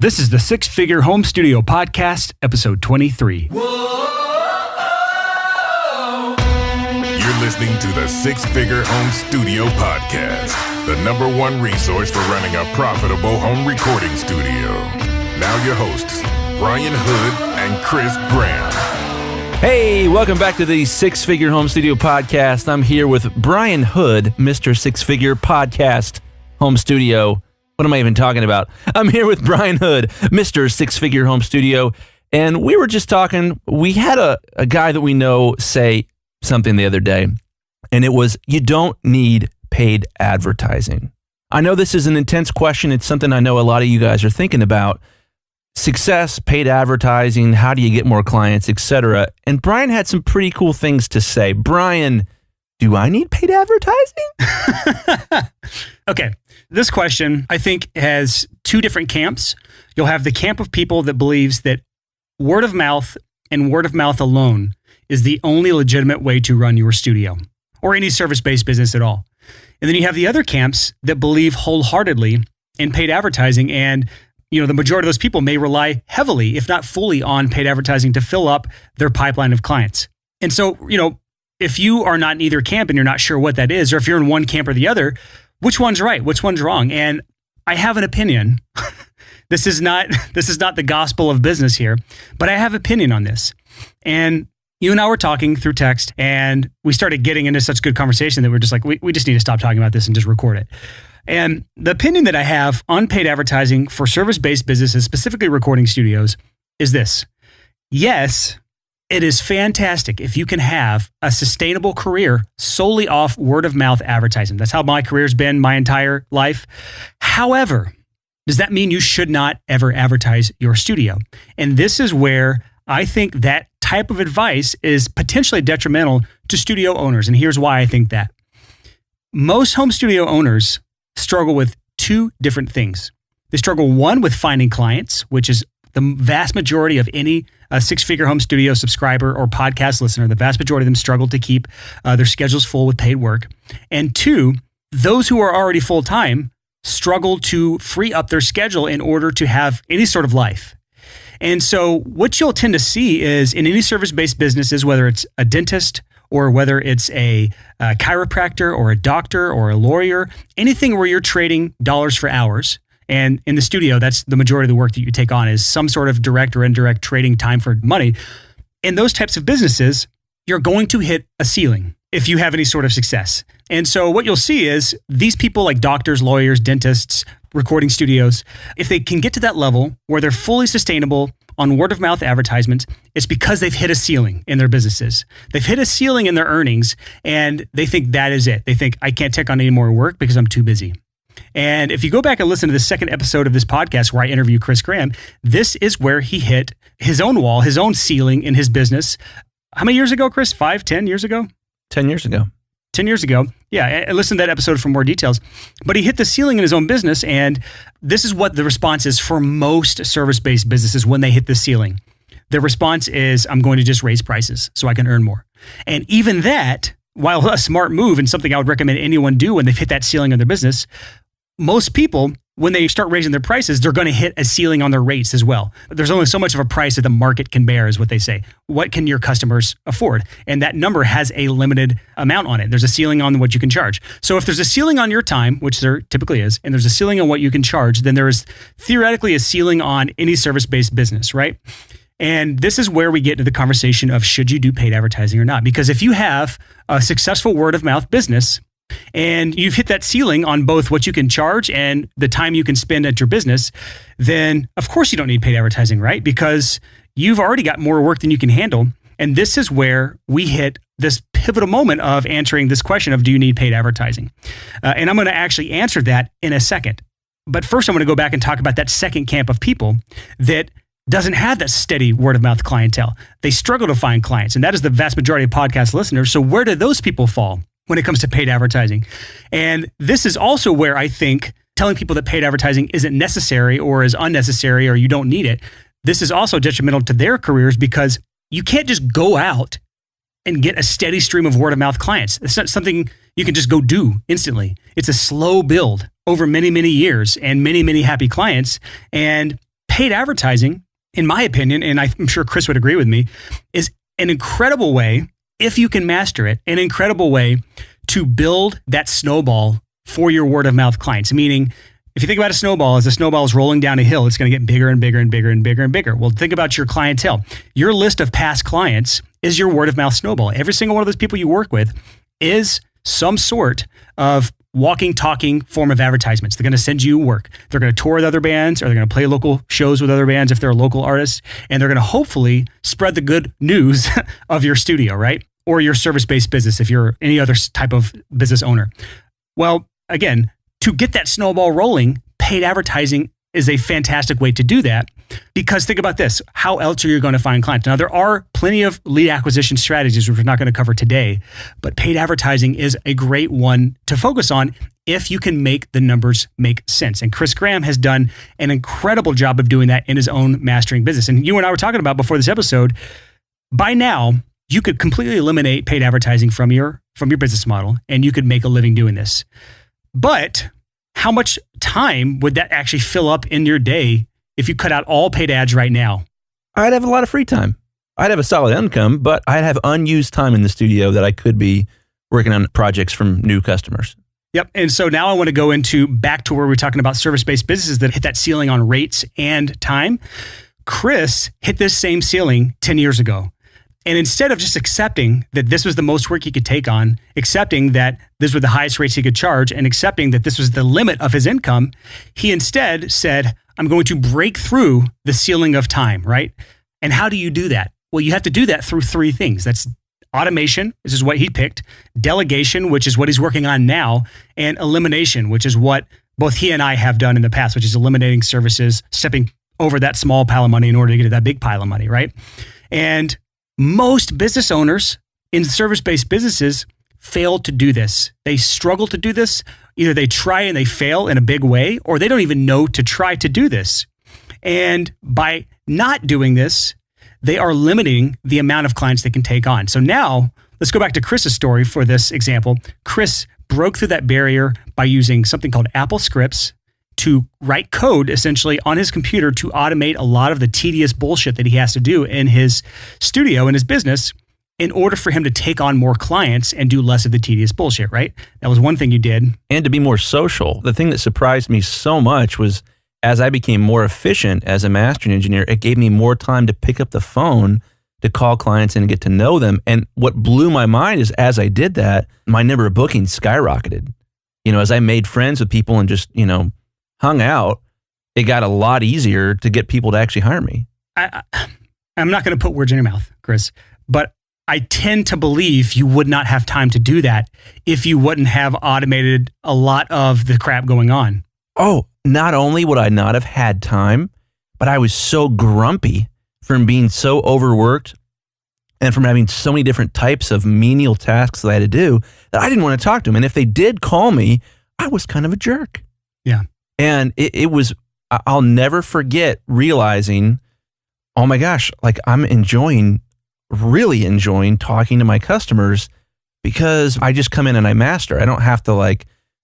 This is the Six Figure Home Studio Podcast, episode 23. You're listening to the Six Figure Home Studio Podcast, the #1 resource for running a profitable home recording studio. Now your hosts, Brian Hood and Chris Graham. Hey, welcome back to the Six Figure Home Studio Podcast. I'm here with Brian Hood, Mr. Six Figure Podcast Home Studio. What am I even talking about? I'm here with Brian Hood, Mr. Six Figure Home Studio, and we were just talking. We had a guy that we know say something the other day, and it was, you don't need paid advertising. I know this is an intense question. It's something I know a lot of you guys are thinking about. Success, paid advertising, how do you get more clients, etc. And Brian had some pretty cool things to say. Brian, do I need paid advertising? Okay, this question, I think, has two different camps. You'll have the camp of people that believes that word of mouth and word of mouth alone is the only legitimate way to run your studio or any service-based business at all. And then you have the other camps that believe wholeheartedly in paid advertising, and the majority of those people may rely heavily, if not fully, on paid advertising to fill up their pipeline of clients. And so, if you are not in either camp and you're not sure what that is, or if you're in one camp or the other, which one's right? Which one's wrong? And I have an opinion. This is not the gospel of business here, but I have an opinion on this. And you and I were talking through text, and we started getting into such good conversation that we're just like, we just need to stop talking about this and just record it. And the opinion that I have on paid advertising for service-based businesses, specifically recording studios, is this. Yes, it is fantastic if you can have a sustainable career solely off word-of-mouth advertising. That's how my career's been my entire life. However, does that mean you should not ever advertise your studio? And this is where I think that type of advice is potentially detrimental to studio owners. And here's why I think that. Most home studio owners struggle with two different things. They struggle, one, with finding clients, which is the vast majority of any six-figure home studio subscriber or podcast listener. The vast majority of them struggle to keep their schedules full with paid work. And two, those who are already full-time struggle to free up their schedule in order to have any sort of life. And so what you'll tend to see is in any service-based businesses, whether it's a dentist or whether it's a chiropractor or a doctor or a lawyer, anything where you're trading dollars for hours. And in the studio, that's the majority of the work that you take on is some sort of direct or indirect trading time for money. In those types of businesses, you're going to hit a ceiling if you have any sort of success. And so what you'll see is these people like doctors, lawyers, dentists, recording studios, if they can get to that level where they're fully sustainable on word of mouth advertisements, it's because they've hit a ceiling in their businesses. They've hit a ceiling in their earnings, and they think that is it. They think, I can't take on any more work because I'm too busy. And if you go back and listen to the second episode of this podcast where I interview Chris Graham, this is where he hit his own wall, his own ceiling in his business. How many years ago, Chris? 5, 10 years ago? 10 years ago. 10 years ago. Yeah, I listened to that episode for more details. But he hit the ceiling in his own business, and this is what the response is for most service-based businesses when they hit the ceiling. The response is, I'm going to just raise prices so I can earn more. And even that, while a smart move and something I would recommend anyone do when they've hit that ceiling in their business, most people, when they start raising their prices, they're going to hit a ceiling on their rates as well. There's only so much of a price that the market can bear, is what they say. What can your customers afford? And that number has a limited amount on it. There's a ceiling on what you can charge. So if there's a ceiling on your time, which there typically is, and there's a ceiling on what you can charge, then there is theoretically a ceiling on any service-based business, right? And this is where we get into the conversation of should you do paid advertising or not? Because if you have a successful word-of-mouth business, and you've hit that ceiling on both what you can charge and the time you can spend at your business, then of course you don't need paid advertising, right? Because you've already got more work than you can handle. And this is where we hit this pivotal moment of answering this question of do you need paid advertising? And I'm going to actually answer that in a second. But first I'm going to go back and talk about that second camp of people that doesn't have that steady word of mouth clientele. They struggle to find clients. And that is the vast majority of podcast listeners. So where do those people fall when it comes to paid advertising? And this is also where I think telling people that paid advertising isn't necessary or is unnecessary or you don't need it, this is also detrimental to their careers because you can't just go out and get a steady stream of word of mouth clients. It's not something you can just go do instantly. It's a slow build over many, many years and many, many happy clients. And paid advertising, in my opinion, and I'm sure Chris would agree with me, is an incredible way, if you can master it, an incredible way to build that snowball for your word of mouth clients. Meaning, if you think about a snowball, as the snowball is rolling down a hill, it's going to get bigger and bigger and bigger and bigger and bigger. Well, think about your clientele. Your list of past clients is your word of mouth snowball. Every single one of those people you work with is some sort of walking, talking form of advertisements. They're going to send you work. They're going to tour with other bands, or they're going to play local shows with other bands if they're a local artist, and they're going to hopefully spread the good news of your studio, right? Or your service-based business if you're any other type of business owner. Well, again, to get that snowball rolling, paid advertising is a fantastic way to do that, because think about this. How else are you going to find clients? Now, there are plenty of lead acquisition strategies, which we're not going to cover today, but paid advertising is a great one to focus on if you can make the numbers make sense. And Chris Graham has done an incredible job of doing that in his own mastering business. And you and I were talking about before this episode, by now, you could completely eliminate paid advertising from your business model, and you could make a living doing this. But how much time would that actually fill up in your day if you cut out all paid ads right now? I'd have a lot of free time. I'd have a solid income, but I'd have unused time in the studio that I could be working on projects from new customers. Yep. And so now I want to go back to where we're talking about service-based businesses that hit that ceiling on rates and time. Chris hit this same ceiling 10 years ago. And instead of just accepting that this was the most work he could take on, accepting that these were the highest rates he could charge, and accepting that this was the limit of his income, he instead said, I'm going to break through the ceiling of time, right? And how do you do that? Well, you have to do that through three things. That's automation, this is what he picked, delegation, which is what he's working on now, and elimination, which is what both he and I have done in the past, which is eliminating services, stepping over that small pile of money in order to get to that big pile of money, right? And most business owners in service-based businesses fail to do this. They struggle to do this. Either they try and they fail in a big way, or they don't even know to try to do this. And by not doing this, they are limiting the amount of clients they can take on. So now let's go back to Chris's story for this example. Chris broke through that barrier by using something called Apple Scripts to write code essentially on his computer to automate a lot of the tedious bullshit that he has to do in his studio, in his business, in order for him to take on more clients and do less of the tedious bullshit, right? That was one thing you did. And to be more social. The thing that surprised me so much was as I became more efficient as a mastering engineer, it gave me more time to pick up the phone to call clients and get to know them. And what blew my mind is as I did that, my number of bookings skyrocketed. As I made friends with people and just, hung out, it got a lot easier to get people to actually hire me. I'm not going to put words in your mouth, Chris, but I tend to believe you would not have time to do that if you wouldn't have automated a lot of the crap going on. Oh, not only would I not have had time, but I was so grumpy from being so overworked and from having so many different types of menial tasks that I had to do that I didn't want to talk to them. And if they did call me, I was kind of a jerk. Yeah. And it was, I'll never forget realizing, oh my gosh, like I'm really enjoying talking to my customers because I just come in and I master. I don't have to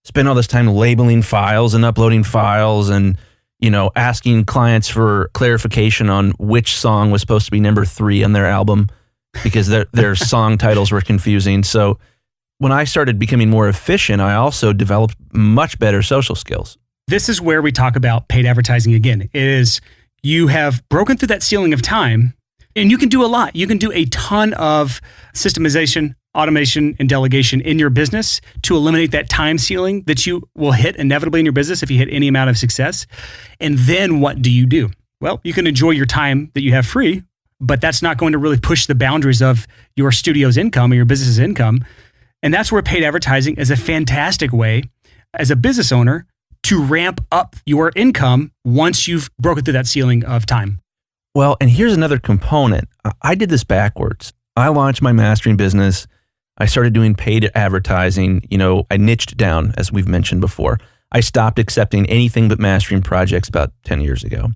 spend all this time labeling files and uploading files and, asking clients for clarification on which song was supposed to be number 3 on their album because their song titles were confusing. So when I started becoming more efficient, I also developed much better social skills. This is where we talk about paid advertising again. It is you have broken through that ceiling of time, and you can do a lot. You can do a ton of systemization, automation, and delegation in your business to eliminate that time ceiling that you will hit inevitably in your business if you hit any amount of success. And then what do? Well, you can enjoy your time that you have free, but that's not going to really push the boundaries of your studio's income or your business's income. And that's where paid advertising is a fantastic way as a business owner to ramp up your income once you've broken through that ceiling of time. Well, and here's another component. I did this backwards. I launched my mastering business. I started doing paid advertising. I niched down, as we've mentioned before. I stopped accepting anything but mastering projects about 10 years ago.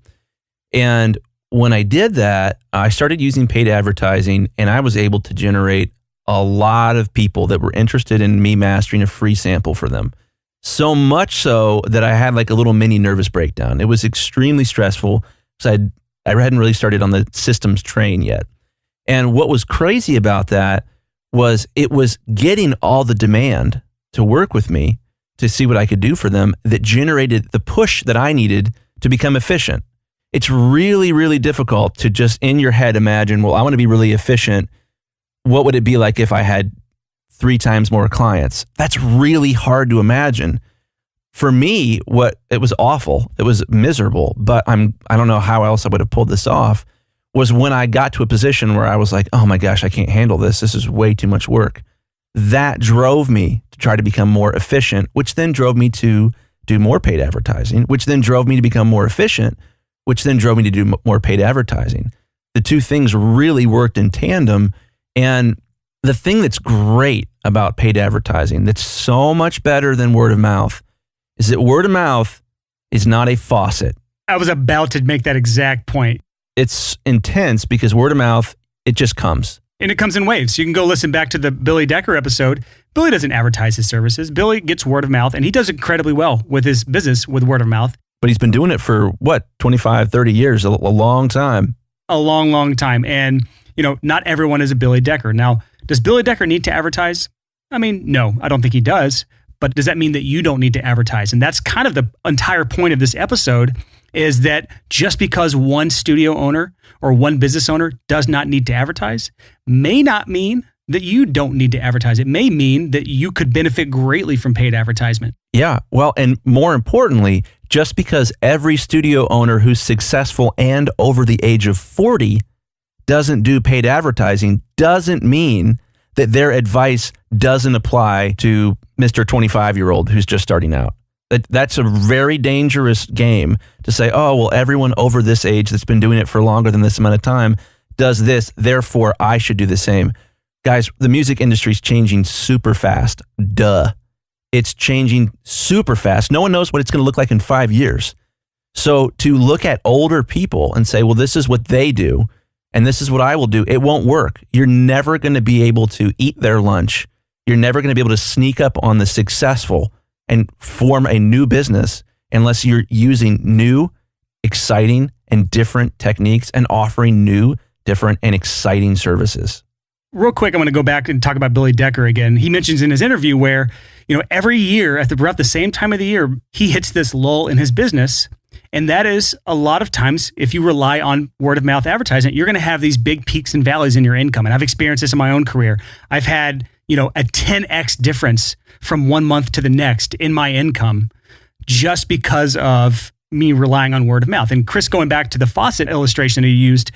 And when I did that, I started using paid advertising, and I was able to generate a lot of people that were interested in me mastering a free sample for them. So much so that I had a little mini nervous breakdown. It was extremely stressful. because I hadn't really started on the systems train yet. And what was crazy about that was it was getting all the demand to work with me to see what I could do for them that generated the push that I needed to become efficient. It's really, really difficult to just in your head imagine, well, I want to be really efficient. What would it be like if I had 3 times more clients? That's really hard to imagine. For me, it was awful. It was miserable, but I don't know how else I would have pulled this off, was when I got to a position where I was like, oh my gosh, I can't handle this. This is way too much work. That drove me to try to become more efficient, which then drove me to do more paid advertising, which then drove me to become more efficient, which then drove me to do more paid advertising. The two things really worked in tandem. And the thing that's great about paid advertising that's so much better than word of mouth is that word of mouth is not a faucet. I was about to make that exact point. It's intense because word of mouth, it just comes. And it comes in waves. You can go listen back to the Billy Decker episode. Billy doesn't advertise his services. Billy gets word of mouth, and he does incredibly well with his business with word of mouth. But he's been doing it for 25, 30 years, a long time. A long, long time. And, not everyone is a Billy Decker. Now, does Billy Decker need to advertise? I mean, no, I don't think he does. But does that mean that you don't need to advertise? And that's kind of the entire point of this episode, is that just because one studio owner or one business owner does not need to advertise may not mean that you don't need to advertise. It may mean that you could benefit greatly from paid advertisement. Yeah, well, and more importantly, just because every studio owner who's successful and over the age of 40 doesn't do paid advertising doesn't mean that their advice doesn't apply to Mr. 25-year-old who's just starting out. That's a very dangerous game to say, oh, well, everyone over this age that's been doing it for longer than this amount of time does this, therefore I should do the same. Guys, the music industry is changing super fast. Duh. It's changing super fast. No one knows what it's going to look like in 5 years. So to look at older people and say, well, this is what they do, and this is what I will do, it won't work. You're never going to be able to eat their lunch. You're never going to be able to sneak up on the successful and form a new business unless you're using new, exciting, and different techniques and offering new, different, and exciting services. Real quick, I'm going to go back and talk about Billy Decker again. He mentions in his interview where, every year about the same time of the year, he hits this lull in his business. And that is a lot of times, if you rely on word of mouth advertising, you're going to have these big peaks and valleys in your income. And I've experienced this in my own career. I've had, a 10x difference from one month to the next in my income just because of me relying on word of mouth. And Chris, going back to the faucet illustration that he used,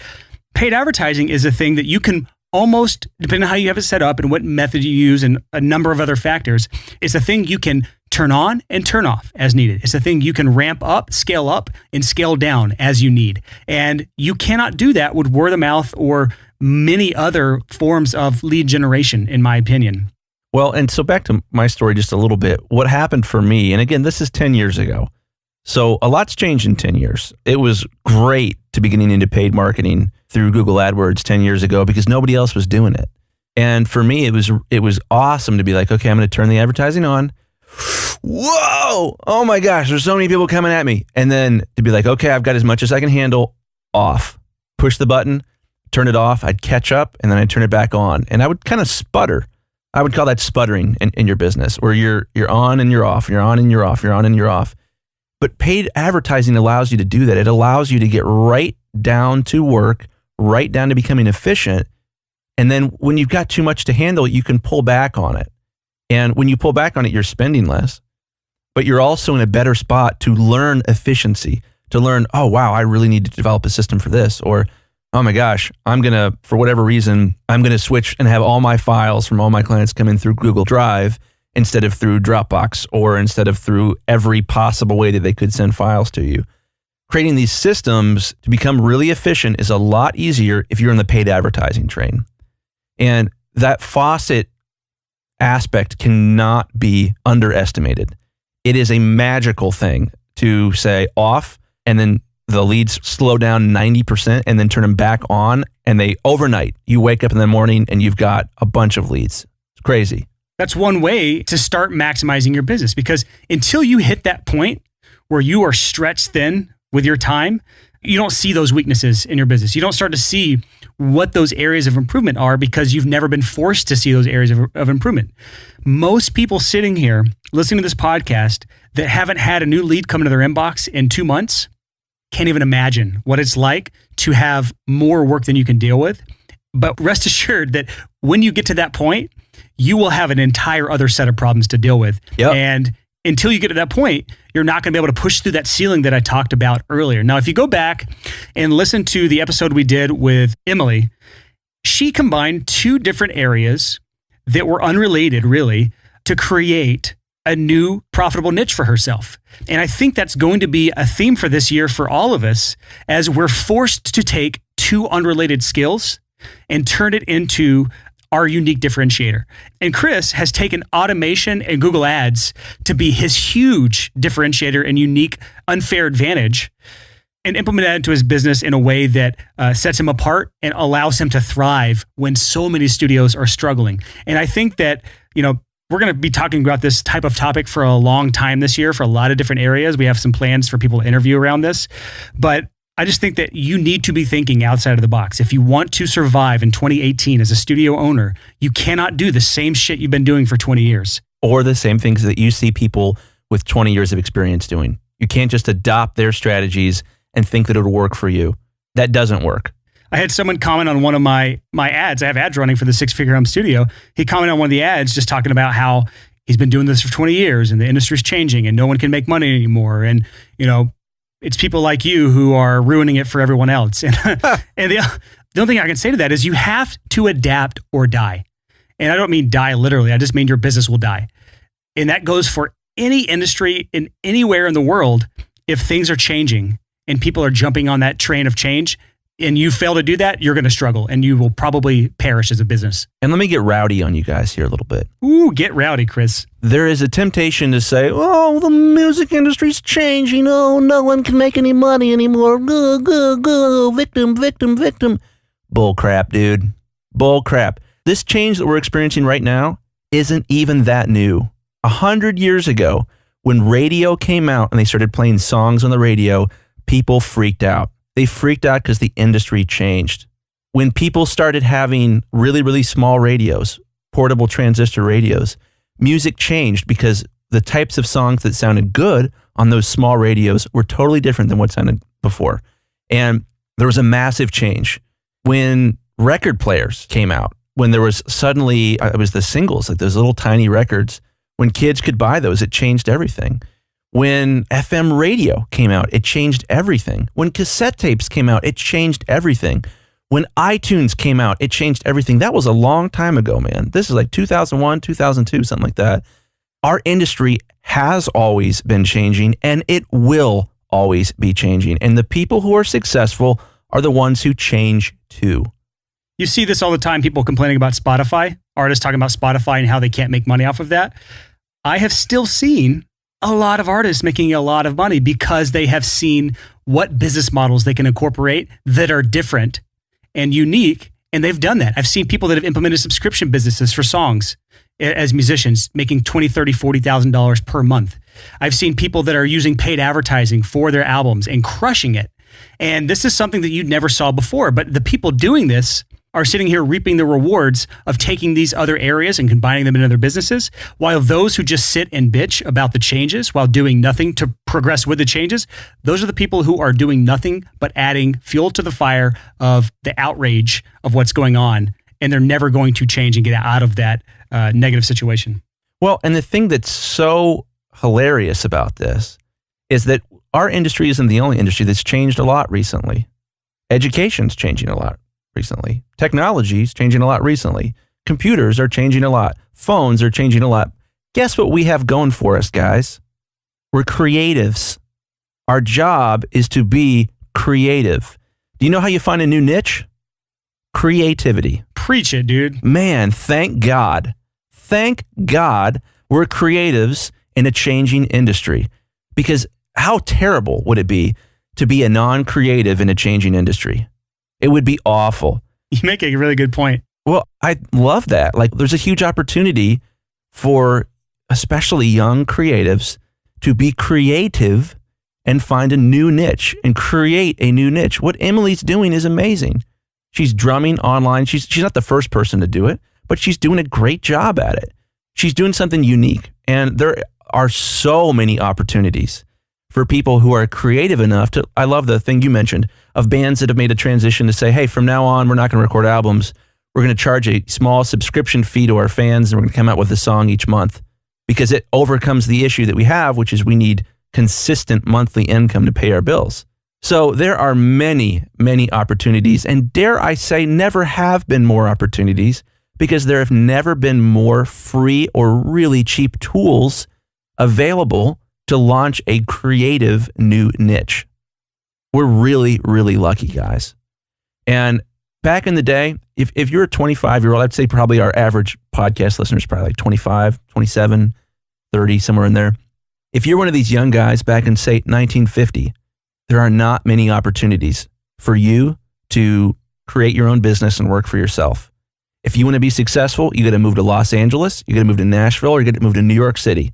paid advertising is a thing that you can almost, depending on how you have it set up and what method you use and a number of other factors, it's a thing you can turn on and turn off as needed. It's a thing you can ramp up, and scale down as you need. And you cannot do that with word of mouth or many other forms of lead generation, in my opinion. Well, and so back to my story just a little bit. What happened for me, and again, this is 10 years ago. So a lot's changed in 10 years. It was great to be getting into paid marketing through Google AdWords 10 years ago because nobody else was doing it. And for me, it was awesome to be like, okay, I'm going to turn the advertising on. Whoa! Oh my gosh, there's so many people coming at me. And then to be like, okay, I've got as much as I can handle, off. Push the button, turn it off, I'd catch up, and then I'd turn it back on. And I would kind of sputter. I would call that sputtering in your business, where you're on and you're off, you're on and you're off, you're on and you're off. But paid advertising allows you to do that. It allows you to get right down to work, right down to becoming efficient. And then when you've got too much to handle, you can pull back on it. And when you pull back on it, you're spending less, but you're also in a better spot to learn efficiency, to learn, oh, wow, I really need to develop a system for this. Or, oh my gosh, for whatever reason, I'm going to switch and have all my files from all my clients come in through Google Drive instead of through Dropbox or instead of through every possible way that they could send files to you. Creating these systems to become really efficient is a lot easier if you're in the paid advertising train. And that faucet aspect cannot be underestimated. It is a magical thing to say off and then the leads slow down 90% and then turn them back on, and they overnight, you wake up in the morning and you've got a bunch of leads. It's crazy. That's one way to start maximizing your business, because until you hit that point where you are stretched thin with your time, you don't see those weaknesses in your business. You don't start to see what those areas of improvement are because you've never been forced to see those areas of improvement. Most people sitting here listening to this podcast that haven't had a new lead come into their inbox in 2 months can't even imagine what it's like to have more work than you can deal with. But rest assured that when you get to that point, you will have an entire other set of problems to deal with. Yep. And until you get to that point, you're not going to be able to push through that ceiling that I talked about earlier. Now, if you go back and listen to the episode we did with Emily, she combined two different areas that were unrelated, really, to create a new profitable niche for herself. And I think that's going to be a theme for this year for all of us as we're forced to take two unrelated skills and turn it into our unique differentiator. And Chris has taken automation and Google Ads to be his huge differentiator and unique unfair advantage and implement that into his business in a way that sets him apart and allows him to thrive when so many studios are struggling. And I think that, we're going to be talking about this type of topic for a long time this year for a lot of different areas. We have some plans for people to interview around this, but I just think that you need to be thinking outside of the box. If you want to survive in 2018 as a studio owner, you cannot do the same shit you've been doing for 20 years. Or the same things that you see people with 20 years of experience doing. You can't just adopt their strategies and think that it'll work for you. That doesn't work. I had someone comment on one of my ads. I have ads running for the Six Figure Home Studio. He commented on one of the ads just talking about how he's been doing this for 20 years and the industry's changing and no one can make money anymore. And, it's people like you who are ruining it for everyone else. And, and the only thing I can say to that is you have to adapt or die. And I don't mean die literally. I just mean your business will die. And that goes for any industry in anywhere in the world. If things are changing and people are jumping on that train of change and you fail to do that, you're going to struggle and you will probably perish as a business. And let me get rowdy on you guys here a little bit. Ooh, get rowdy, Chris. There is a temptation to say, oh, the music industry's changing. Oh, no one can make any money anymore. Go, go, go. Victim, victim, victim. Bull crap, dude. Bull crap. This change that we're experiencing right now isn't even that new. 100 years ago, when radio came out and they started playing songs on the radio, people freaked out. They freaked out because the industry changed. When people started having really, really small radios, portable transistor radios, music changed because the types of songs that sounded good on those small radios were totally different than what sounded before. And there was a massive change. When record players came out, when there was suddenly, it was the singles, like those little tiny records, when kids could buy those, it changed everything. When FM radio came out, it changed everything. When cassette tapes came out, it changed everything. When iTunes came out, it changed everything. That was a long time ago, man. This is like 2001, 2002, something like that. Our industry has always been changing, and it will always be changing. And the people who are successful are the ones who change too. You see this all the time, people complaining about Spotify, artists talking about Spotify and how they can't make money off of that. I have still seen a lot of artists making a lot of money because they have seen what business models they can incorporate that are different and unique, and they've done that. I've seen people that have implemented subscription businesses for songs as musicians, making $20,000, $30,000, $40,000 per month. I've seen people that are using paid advertising for their albums and crushing it. And this is something that you never saw before, but the people doing this are sitting here reaping the rewards of taking these other areas and combining them into their businesses, while those who just sit and bitch about the changes while doing nothing to progress with the changes, those are the people who are doing nothing but adding fuel to the fire of the outrage of what's going on, and they're never going to change and get out of that negative situation. Well, and the thing that's so hilarious about this is that our industry isn't the only industry that's changed a lot recently. Education's changing a lot recently. Technology's changing a lot recently. Computers are changing a lot. Phones are changing a lot. Guess what we have going for us, guys? We're creatives. Our job is to be creative. Do you know how you find a new niche? Creativity. Preach it, dude. Man, thank God. Thank God we're creatives in a changing industry. Because how terrible would it be to be a non-creative in a changing industry? It would be awful. You make a really good point. Well, I love that. Like, there's a huge opportunity for especially young creatives to be creative and find a new niche and create a new niche. What Emily's doing is amazing. She's drumming online. She's not the first person to do it, but she's doing a great job at it. She's doing something unique. And there are so many opportunities for people who are creative enough to, I love the thing you mentioned of bands that have made a transition to say, hey, from now on, we're not going to record albums. We're going to charge a small subscription fee to our fans, and we're going to come out with a song each month because it overcomes the issue that we have, which is we need consistent monthly income to pay our bills. So there are many, many opportunities, and dare I say, never have been more opportunities because there have never been more free or really cheap tools available to launch a creative new niche. We're really, really lucky, guys. And back in the day, if you're a 25-year-old, I'd say probably our average podcast listener is probably like 25, 27, 30, somewhere in there. If you're one of these young guys back in, say, 1950, there are not many opportunities for you to create your own business and work for yourself. If you want to be successful, you got to move to Los Angeles, you got to move to Nashville, or you got to move to New York City.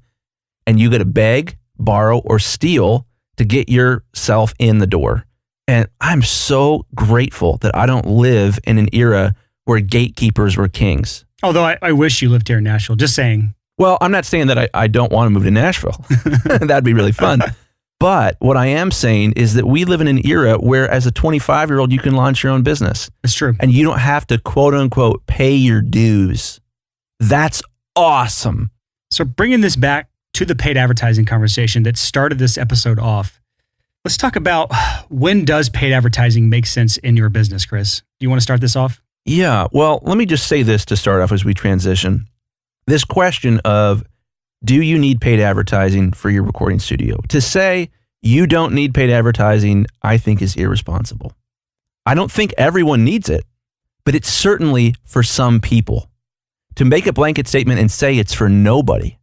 And you got to beg, borrow, or steal to get yourself in the door. And I'm so grateful that I don't live in an era where gatekeepers were kings. Although I wish you lived here in Nashville, just saying. Well, I'm not saying that I don't want to move to Nashville. That'd be really fun. But what I am saying is that we live in an era where as a 25-year-old, you can launch your own business. That's true. And you don't have to, quote unquote, pay your dues. That's awesome. So bringing this back to the paid advertising conversation that started this episode off, let's talk about when does paid advertising make sense in your business, Chris? Do you want to start this off? Yeah. Well, let me just say this to start off as we transition. This question of, do you need paid advertising for your recording studio? To say you don't need paid advertising, I think is irresponsible. I don't think everyone needs it, but it's certainly for some people. To make a blanket statement and say it's for nobody,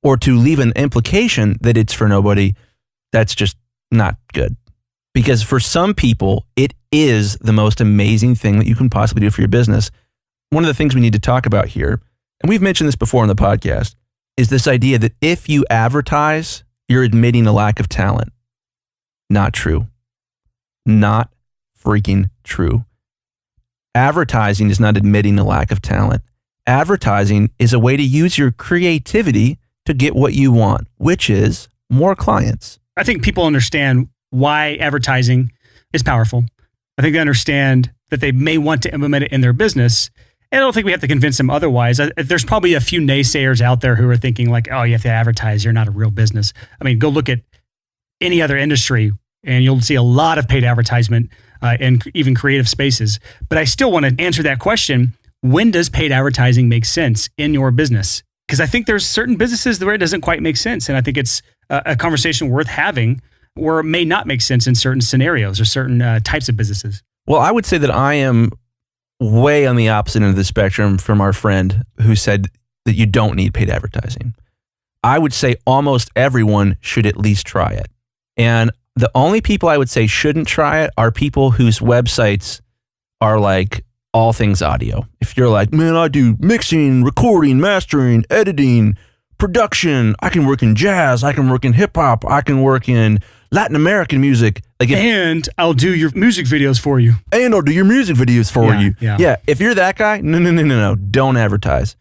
or to leave an implication that it's for nobody, that's just not good. Because for some people, it is the most amazing thing that you can possibly do for your business. One of the things we need to talk about here, and we've mentioned this before on the podcast, is this idea that if you advertise, you're admitting a lack of talent. Not true. Not freaking true. Advertising is not admitting a lack of talent. Advertising is a way to use your creativity to get what you want, which is more clients. I think people understand why advertising is powerful. I think they understand that they may want to implement it in their business. And I don't think we have to convince them otherwise. There's probably a few naysayers out there who are thinking like, oh, you have to advertise, you're not a real business. I mean, go look at any other industry and you'll see a lot of paid advertisement in even creative spaces. But I still want to answer that question. When does paid advertising make sense in your business? Because I think there's certain businesses where it doesn't quite make sense. And I think it's a conversation worth having where it may not make sense in certain scenarios or certain types of businesses. Well, I would say that I am way on the opposite end of the spectrum from our friend who said that you don't need paid advertising. I would say almost everyone should at least try it. And the only people I would say shouldn't try it are people whose websites are like all things audio. If you're like, man, I do mixing, recording, mastering, editing, production. I can work in jazz. I can work in hip hop. I can work in Latin American music. And I'll do your music videos for you. And I'll do your music videos for you. Yeah. Yeah. If you're that guy, no. Don't advertise.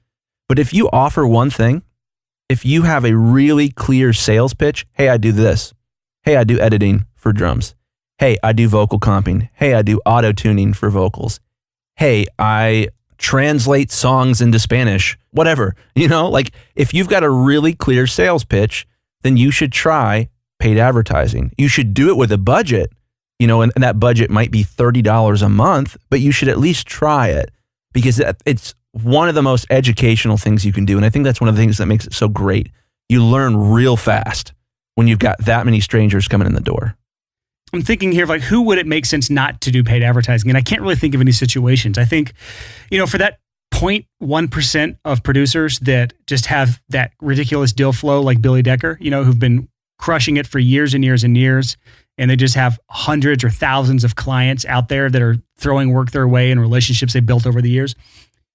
But if you offer one thing, if you have a really clear sales pitch, hey, I do this. Hey, I do editing for drums. Hey, I do vocal comping. Hey, I do auto tuning for vocals. Hey, I translate songs into Spanish, whatever. You know, like if you've got a really clear sales pitch, then you should try paid advertising. You should do it with a budget, you know, and that budget might be $30 a month, but you should at least try it because it's one of the most educational things you can do. And I think that's one of the things that makes it so great. You learn real fast when you've got that many strangers coming in the door. I'm thinking here of like, who would it make sense not to do paid advertising? And I can't really think of any situations. I think, you know, for that 0.1% of producers that just have that ridiculous deal flow like Billy Decker, you know, who've been crushing it for years and years and years, and they just have hundreds or thousands of clients out there that are throwing work their way and relationships they built over the years.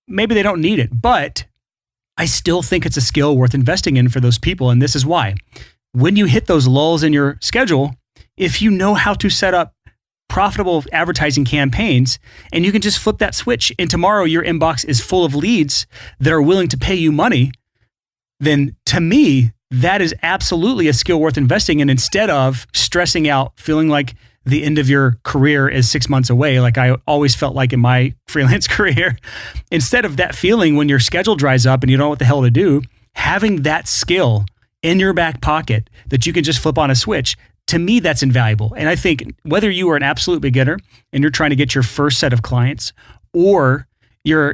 Maybe they don't need it, but I still think it's a skill worth investing in for those people. And this is why. When you hit those lulls in your schedule, if you know how to set up profitable advertising campaigns, and you can just flip that switch, and tomorrow your inbox is full of leads that are willing to pay you money, then to me, that is absolutely a skill worth investing in, instead of stressing out, feeling like the end of your career is 6 months away, like I always felt like in my freelance career. Instead of that feeling when your schedule dries up and you don't know what the hell to do, having that skill in your back pocket that you can just flip on a switch, to me, that's invaluable. And I think whether you are an absolute beginner and you're trying to get your first set of clients, or you're,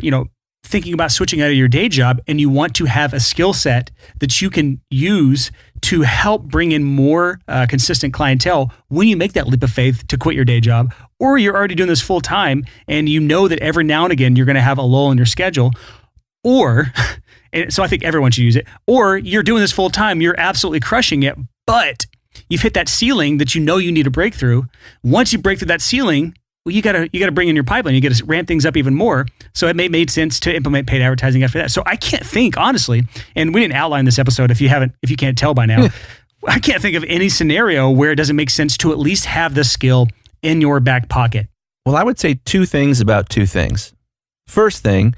thinking about switching out of your day job and you want to have a skill set that you can use to help bring in more consistent clientele when you make that leap of faith to quit your day job, or you're already doing this full time and you know that every now and again you're going to have a lull in your schedule, or, and so I think everyone should use it, or you're doing this full time, you're absolutely crushing it, but you've hit that ceiling that you know you need a breakthrough. Once you break through that ceiling, well, you gotta bring in your pipeline. You got to ramp things up even more. So it made sense to implement paid advertising after that. So I can't think, honestly, and we didn't outline this episode if you can't tell by now, I can't think of any scenario where it doesn't make sense to at least have the skill in your back pocket. Well, I would say two things about two things. First thing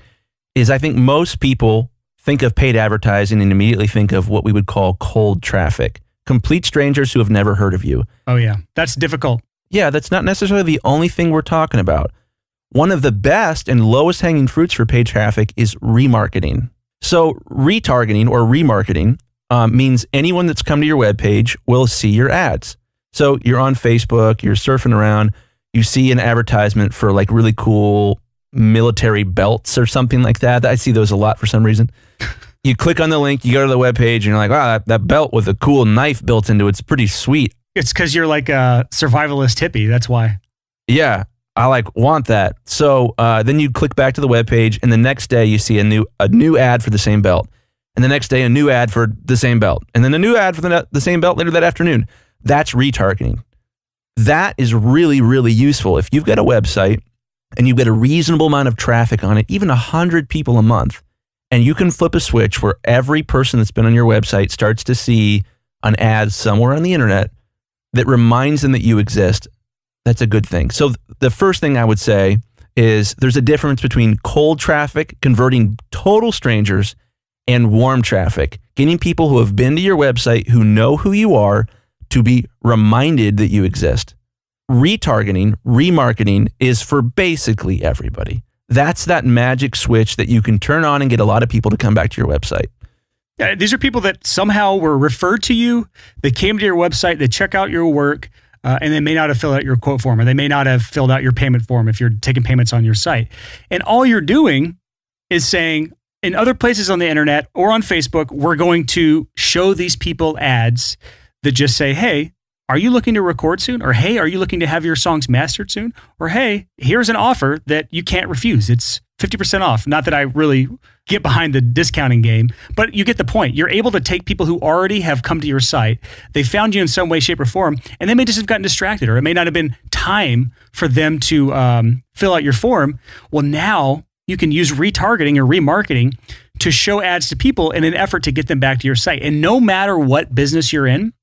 is, I think most people think of paid advertising and immediately think of what we would call cold traffic, complete strangers who have never heard of you. Oh yeah, that's difficult. Yeah, that's not necessarily the only thing we're talking about. One of the best and lowest hanging fruits for paid traffic is remarketing. So retargeting or remarketing means anyone that's come to your webpage will see your ads. So you're on Facebook, you're surfing around, you see an advertisement for like really cool military belts or something like that. I see those a lot for some reason. You click on the link, you go to the webpage, and you're like, wow, that belt with a cool knife built into it's pretty sweet. It's because you're like a survivalist hippie. That's why. Yeah, I want that. So then you click back to the webpage, and the next day you see a new ad for the same belt, and the next day a new ad for the same belt, and then a new ad for the same belt later that afternoon. That's retargeting. That is really, really useful. If you've got a website and you've got a reasonable amount of traffic on it, even 100 people a month, and you can flip a switch where every person that's been on your website starts to see an ad somewhere on the internet that reminds them that you exist, that's a good thing. So the first thing I would say is there's a difference between cold traffic, converting total strangers, and warm traffic, getting people who have been to your website, who know who you are, to be reminded that you exist. Retargeting, remarketing is for basically everybody. That's that magic switch that you can turn on and get a lot of people to come back to your website. Yeah, these are people that somehow were referred to you. They came to your website, they check out your work, and they may not have filled out your quote form, or they may not have filled out your payment form if you're taking payments on your site. And all you're doing is saying, in other places on the internet or on Facebook, we're going to show these people ads that just say, hey, are you looking to record soon? Or hey, are you looking to have your songs mastered soon? Or hey, here's an offer that you can't refuse. It's 50% off. Not that I really get behind the discounting game, but you get the point. You're able to take people who already have come to your site. They found you in some way, shape, or form, and they may just have gotten distracted, or it may not have been time for them to fill out your form. Well, now you can use retargeting or remarketing to show ads to people in an effort to get them back to your site. And no matter what business you're in,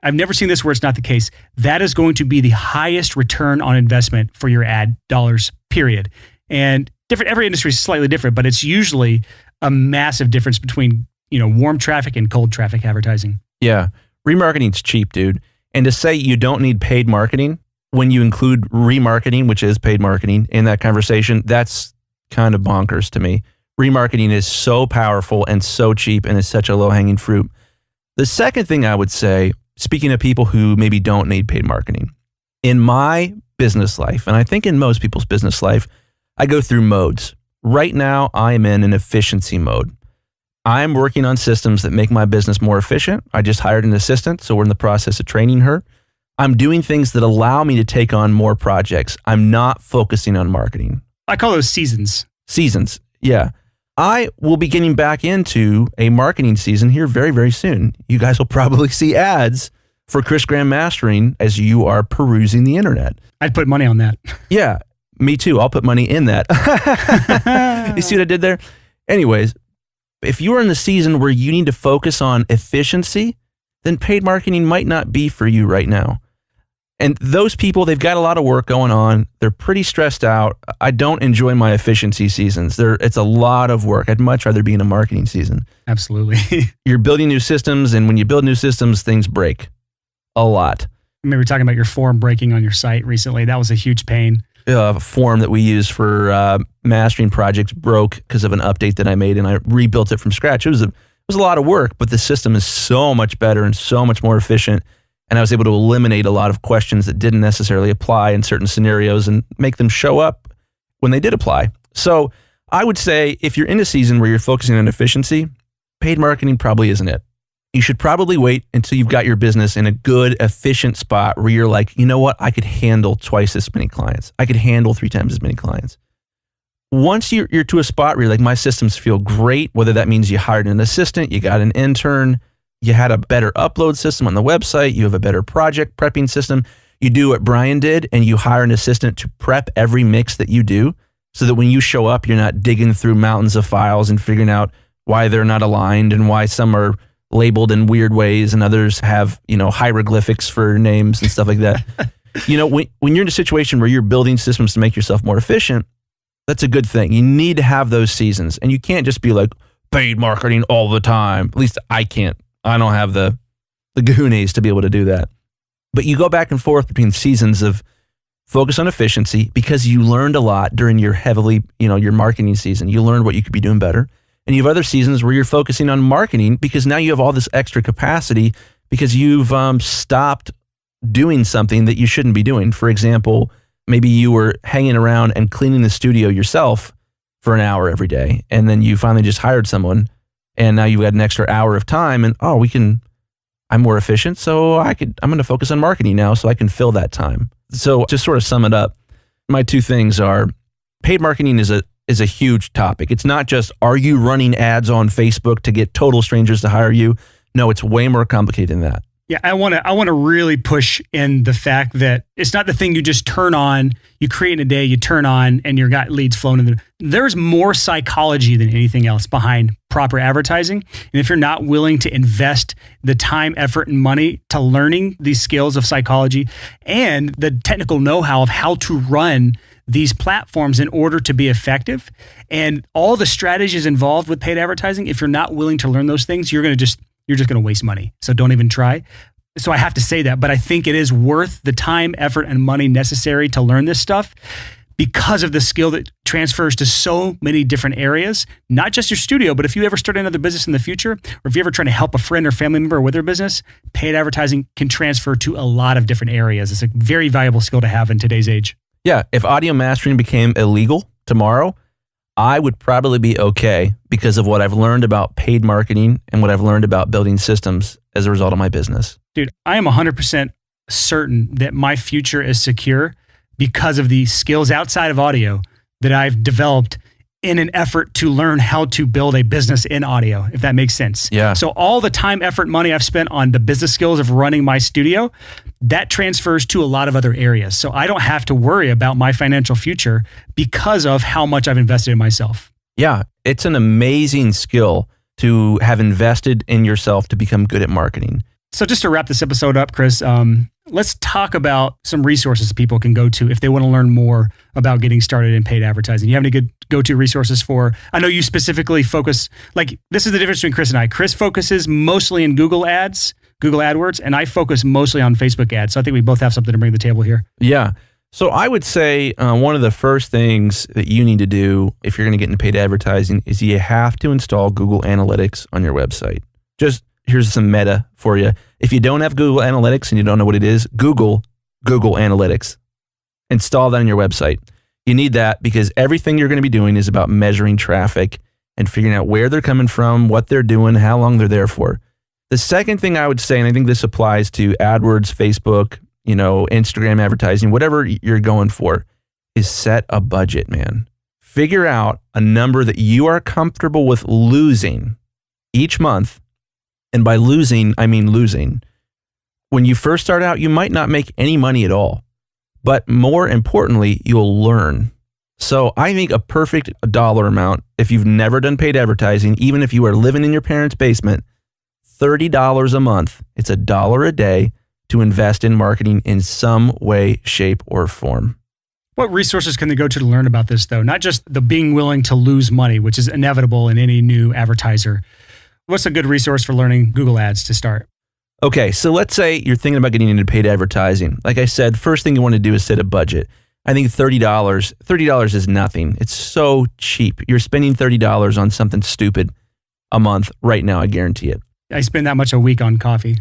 I've never seen this where it's not the case, that is going to be the highest return on investment for your ad dollars, period. And every industry is slightly different, but it's usually a massive difference between, warm traffic and cold traffic advertising. Yeah. Remarketing's cheap, dude. And to say you don't need paid marketing when you include remarketing, which is paid marketing, in that conversation, that's kind of bonkers to me. Remarketing is so powerful and so cheap and is such a low-hanging fruit. The second thing I would say, speaking of people who maybe don't need paid marketing, in my business life, and I think in most people's business life, I go through modes. Right now, I am in an efficiency mode. I'm working on systems that make my business more efficient. I just hired an assistant, so we're in the process of training her. I'm doing things that allow me to take on more projects. I'm not focusing on marketing. I call those seasons. Seasons, yeah. I will be getting back into a marketing season here very, very soon. You guys will probably see ads for Chris Graham Mastering as you are perusing the internet. I'd put money on that. Yeah, me too. I'll put money in that. You see what I did there? Anyways, if you are in the season where you need to focus on efficiency, then paid marketing might not be for you right now. And those people, they've got a lot of work going on. They're pretty stressed out. I don't enjoy my efficiency seasons. It's a lot of work. I'd much rather be in a marketing season. Absolutely. You're building new systems, and when you build new systems, things break a lot. Maybe we're talking about your form breaking on your site recently. That was a huge pain. A form that we use for mastering projects broke because of an update that I made, and I rebuilt it from scratch. It was a lot of work, but the system is so much better and so much more efficient. And I was able to eliminate a lot of questions that didn't necessarily apply in certain scenarios and make them show up when they did apply. So I would say if you're in a season where you're focusing on efficiency, paid marketing probably isn't it. You should probably wait until you've got your business in a good, efficient spot where you're like, you know what, I could handle twice as many clients. I could handle 3 times as many clients. Once you're to a spot where you're like, my systems feel great, whether that means you hired an assistant, you got an intern, you had a better upload system on the website, you have a better project prepping system, you do what Brian did and you hire an assistant to prep every mix that you do so that when you show up, you're not digging through mountains of files and figuring out why they're not aligned and why some are labeled in weird ways and others have, hieroglyphics for names and stuff like that. When you're in a situation where you're building systems to make yourself more efficient, that's a good thing. You need to have those seasons, and you can't just be like paid marketing all the time. At least I can't. I don't have the goonies to be able to do that. But you go back and forth between seasons of focus on efficiency because you learned a lot during your your marketing season. You learned what you could be doing better. And you have other seasons where you're focusing on marketing because now you have all this extra capacity because you've stopped doing something that you shouldn't be doing. For example, maybe you were hanging around and cleaning the studio yourself for an hour every day. And then you finally just hired someone. And now you've got an extra hour of time and, I'm more efficient. So I'm going to focus on marketing now so I can fill that time. So just sort of sum it up. My 2 things are paid marketing is a huge topic. It's not just, are you running ads on Facebook to get total strangers to hire you? No, it's way more complicated than that. Yeah, I want to really push in the fact that it's not the thing you just turn on, you create in a day, you turn on, and you've got leads flowing in. There's more psychology than anything else behind proper advertising. And if you're not willing to invest the time, effort, and money to learning these skills of psychology and the technical know-how of how to run these platforms in order to be effective and all the strategies involved with paid advertising, if you're not willing to learn those things, you're just going to waste money. So don't even try. So I have to say that, but I think it is worth the time, effort, and money necessary to learn this stuff because of the skill that transfers to so many different areas, not just your studio, but if you ever start another business in the future, or if you're ever trying to help a friend or family member with their business, paid advertising can transfer to a lot of different areas. It's a very valuable skill to have in today's age. Yeah, if audio mastering became illegal tomorrow, I would probably be okay because of what I've learned about paid marketing and what I've learned about building systems as a result of my business. Dude, I am 100% certain that my future is secure because of the skills outside of audio that I've developed in an effort to learn how to build a business in audio, if that makes sense. Yeah. So all the time, effort, money I've spent on the business skills of running my studio, that transfers to a lot of other areas. So I don't have to worry about my financial future because of how much I've invested in myself. Yeah, it's an amazing skill to have invested in yourself to become good at marketing. So just to wrap this episode up, Chris, let's talk about some resources people can go to if they want to learn more about getting started in paid advertising. You have any good go-to resources for, I know you specifically focus, like this is the difference between Chris and I. Chris focuses mostly in Google Ads, Google AdWords, and I focus mostly on Facebook ads. So I think we both have something to bring to the table here. Yeah. So I would say one of the first things that you need to do if you're going to get into paid advertising is you have to install Google Analytics on your website. Just here's some meta for you. If you don't have Google Analytics and you don't know what it is, Google Analytics. Install that on your website. You need that because everything you're going to be doing is about measuring traffic and figuring out where they're coming from, what they're doing, how long they're there for. The second thing I would say, and I think this applies to AdWords, Facebook, Instagram advertising, whatever you're going for, is set a budget, man. Figure out a number that you are comfortable with losing each month. And by losing, I mean losing. When you first start out, you might not make any money at all. But more importantly, you'll learn. So I think a perfect dollar amount, if you've never done paid advertising, even if you are living in your parents' basement, $30 a month. It's $1 a day to invest in marketing in some way, shape, or form. What resources can they go to learn about this, though? Not just the being willing to lose money, which is inevitable in any new advertiser. What's a good resource for learning Google Ads to start? Okay, so let's say you're thinking about getting into paid advertising. Like I said, first thing you want to do is set a budget. I think $30 is nothing. It's so cheap. You're spending $30 on something stupid a month right now, I guarantee it. I spend that much a week on coffee.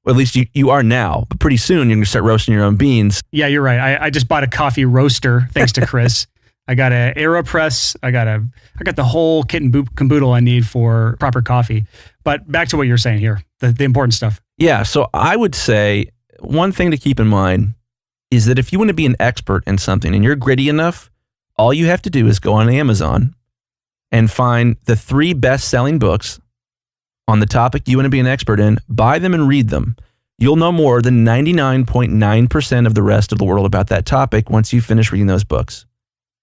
Well, at least you are now, but pretty soon you're going to start roasting your own beans. Yeah, you're right. I just bought a coffee roaster, thanks to Chris. I got an AeroPress. I got the whole kit and caboodle I need for proper coffee. But back to what you're saying here, the important stuff. Yeah, so I would say one thing to keep in mind is that if you want to be an expert in something and you're gritty enough, all you have to do is go on Amazon and find the 3 best-selling books on the topic you want to be an expert in, buy them and read them. You'll know more than 99.9% of the rest of the world about that topic once you finish reading those books.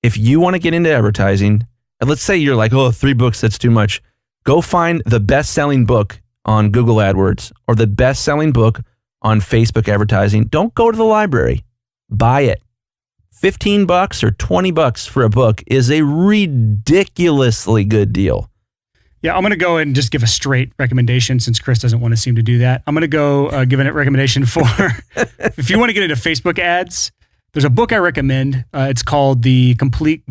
If you want to get into advertising, and let's say you're like, 3 books, that's too much. Go find the best-selling book on Google AdWords or the best-selling book on Facebook advertising. Don't go to the library. Buy it. $15 or $20 for a book is a ridiculously good deal. Yeah, I'm going to go and just give a straight recommendation since Chris doesn't want to seem to do that. I'm going to go give a recommendation for if you want to get into Facebook ads, there's a book I recommend. It's called The Ultimate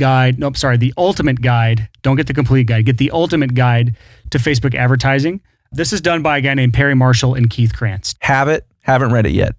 Guide. Don't get the complete guide. Get The Ultimate Guide to Facebook Advertising. This is done by a guy named Perry Marshall and Keith Krantz. Have it. Haven't read it yet.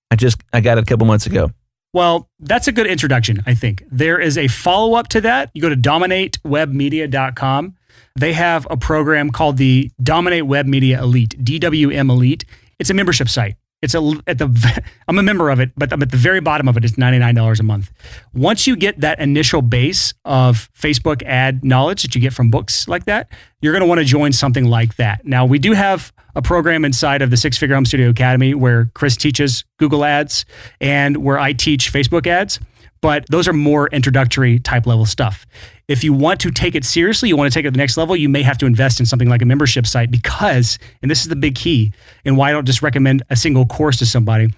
I got it a couple months ago. Well, that's a good introduction, I think. There is a follow-up to that. You go to dominatewebmedia.com. They have a program called the Dominate Web Media Elite, DWM Elite. It's a membership site. I'm a member of it, but I'm at the very bottom of it. It's $99 a month. Once you get that initial base of Facebook ad knowledge that you get from books like that, you're going to want to join something like that. Now, we do have a program inside of the Six Figure Home Studio Academy where Chris teaches Google ads and where I teach Facebook ads, but those are more introductory type level stuff. If you want to take it seriously, you want to take it to the next level, you may have to invest in something like a membership site because, and this is the big key, and why I don't just recommend a single course to somebody,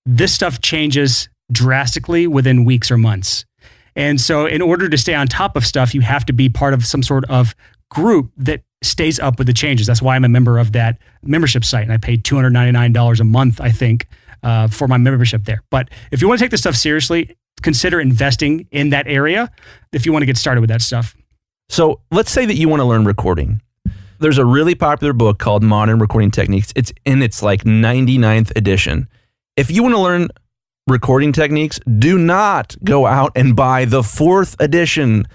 this stuff changes drastically within weeks or months. And so in order to stay on top of stuff, you have to be part of some sort of group that stays up with the changes. That's why I'm a member of that membership site, and I pay $299 a month, I think, for my membership there. But if you want to take this stuff seriously, consider investing in that area if you want to get started with that stuff. So let's say that you want to learn recording. There's a really popular book called Modern Recording Techniques. It's in its like 99th edition. If you want to learn recording techniques, do not go out and buy the 4th edition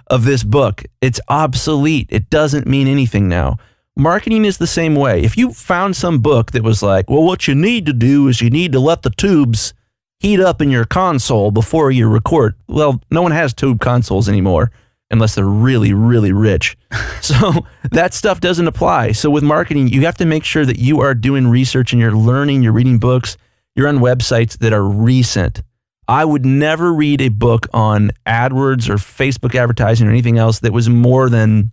of this book. It's obsolete. It doesn't mean anything now. Marketing is the same way. If you found some book that was like, well, what you need to do is you need to let the tubes heat up in your console before you record. Well, no one has tube consoles anymore unless they're really, really rich. So that stuff doesn't apply. So with marketing, you have to make sure that you are doing research and you're learning, you're reading books, you're on websites that are recent. I would never read a book on AdWords or Facebook advertising or anything else that was more than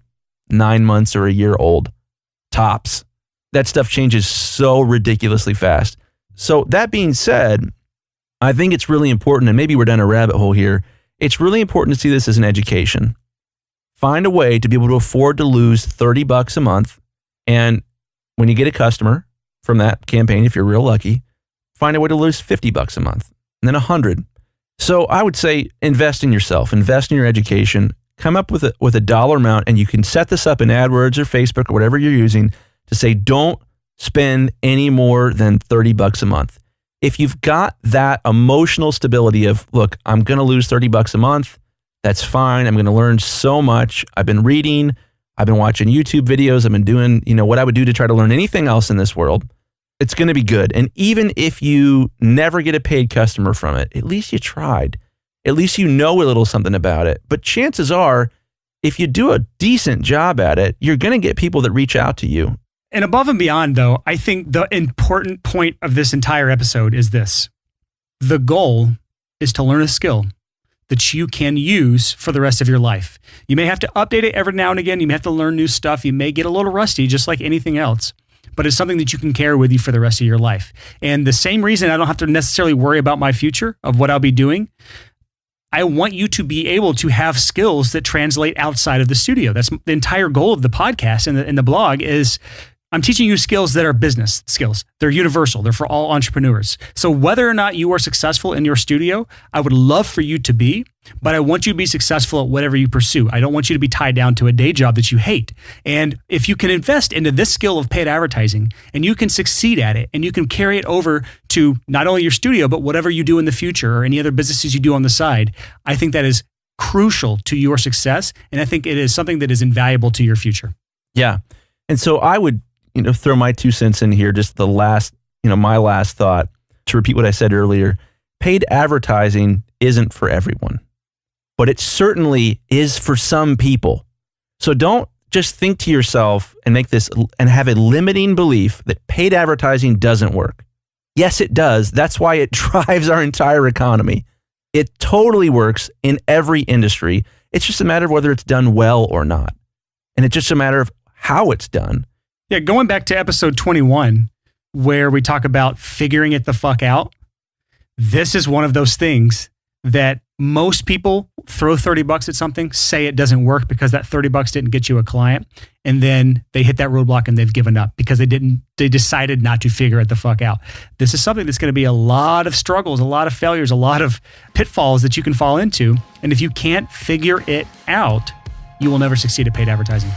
9 months or a year old. Tops. That stuff changes so ridiculously fast. So that being said, I think it's really important, and maybe we're down a rabbit hole here, it's really important to see this as an education. Find a way to be able to afford to lose $30 a month, and when you get a customer from that campaign, if you're real lucky, find a way to lose $50 a month, and then $100. So I would say invest in yourself, invest in your education, come up with a dollar amount, and you can set this up in AdWords or Facebook or whatever you're using to say, don't spend any more than $30 a month. If you've got that emotional stability of, look, I'm going to lose $30 a month, that's fine. I'm going to learn so much. I've been reading, I've been watching YouTube videos, I've been doing, what I would do to try to learn anything else in this world. It's going to be good. And even if you never get a paid customer from it, at least you tried. At least you know a little something about it. But chances are, if you do a decent job at it, you're going to get people that reach out to you. And above and beyond, though, I think the important point of this entire episode is this. The goal is to learn a skill that you can use for the rest of your life. You may have to update it every now and again. You may have to learn new stuff. You may get a little rusty, just like anything else. but it's something that you can carry with you for the rest of your life. And the same reason I don't have to necessarily worry about my future of what I'll be doing, I want you to be able to have skills that translate outside of the studio. That's the entire goal of the podcast and the blog is I'm teaching you skills that are business skills. They're universal. They're for all entrepreneurs. So whether or not you are successful in your studio, I would love for you to be, but I want you to be successful at whatever you pursue. I don't want you to be tied down to a day job that you hate. And if you can invest into this skill of paid advertising and you can succeed at it and you can carry it over to not only your studio, but whatever you do in the future or any other businesses you do on the side, I think that is crucial to your success. And I think it is something that is invaluable to your future. Yeah. And so I would throw my 2 cents in here, just the last, my last thought to repeat what I said earlier. Paid advertising isn't for everyone, but it certainly is for some people. So don't just think to yourself and make this and have a limiting belief that paid advertising doesn't work. Yes, it does. That's why it drives our entire economy. It totally works in every industry. It's just a matter of whether it's done well or not. And it's just a matter of how it's done. Yeah, going back to episode 21, where we talk about figuring it the fuck out, this is one of those things that most people throw $30 at something, say it doesn't work because that $30 didn't get you a client, and then they hit that roadblock and they've given up because they decided not to figure it the fuck out. This is something that's going to be a lot of struggles, a lot of failures, a lot of pitfalls that you can fall into. And if you can't figure it out, you will never succeed at paid advertising.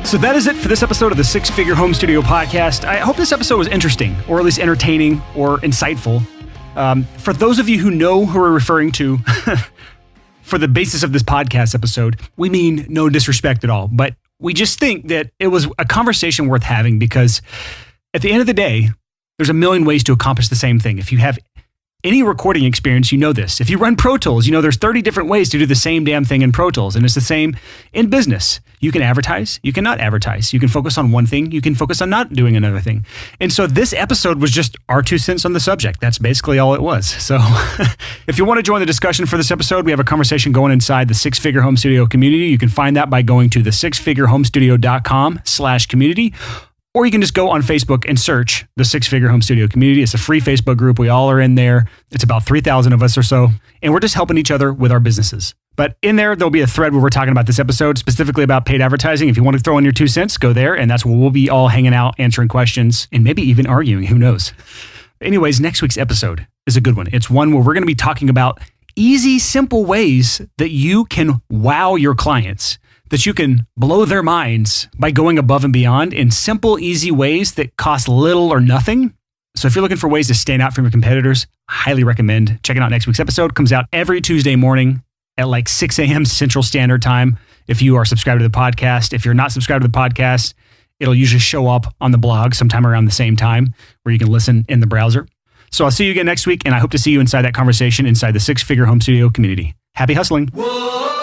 So that is it for this episode of the Six Figure Home Studio Podcast. I hope this episode was interesting, or at least entertaining or insightful. For those of you who know who we're referring to for the basis of this podcast episode, we mean no disrespect at all, but we just think that it was a conversation worth having because at the end of the day, there's a million ways to accomplish the same thing. If you have any recording experience, you know this. If you run Pro Tools, there's 30 different ways to do the same damn thing in Pro Tools. And it's the same in business. You can advertise, you cannot advertise. You can focus on one thing, you can focus on not doing another thing. And so this episode was just our 2 cents on the subject. That's basically all it was. So if you want to join the discussion for this episode, we have a conversation going inside the Six Figure Home Studio community. You can find that by going to the sixfigurehomestudio.com/community. Or you can just go on Facebook and search the Six Figure Home Studio community. It's a free Facebook group. We all are in there. It's about 3,000 of us or so. And we're just helping each other with our businesses. But in there'll be a thread where we're talking about this episode, specifically about paid advertising. If you want to throw in your 2 cents, go there. And that's where we'll be all hanging out, answering questions, and maybe even arguing. Who knows? Anyways, next week's episode is a good one. It's one where we're going to be talking about easy, simple ways that you can wow your clients, that you can blow their minds by going above and beyond in simple, easy ways that cost little or nothing. So if you're looking for ways to stand out from your competitors, highly recommend checking out next week's episode. It comes out every Tuesday morning at like 6 a.m. Central Standard Time. If you are subscribed to the podcast, if you're not subscribed to the podcast, it'll usually show up on the blog sometime around the same time where you can listen in the browser. So I'll see you again next week, and I hope to see you inside that conversation inside the Six Figure Home Studio community. Happy hustling. Whoa.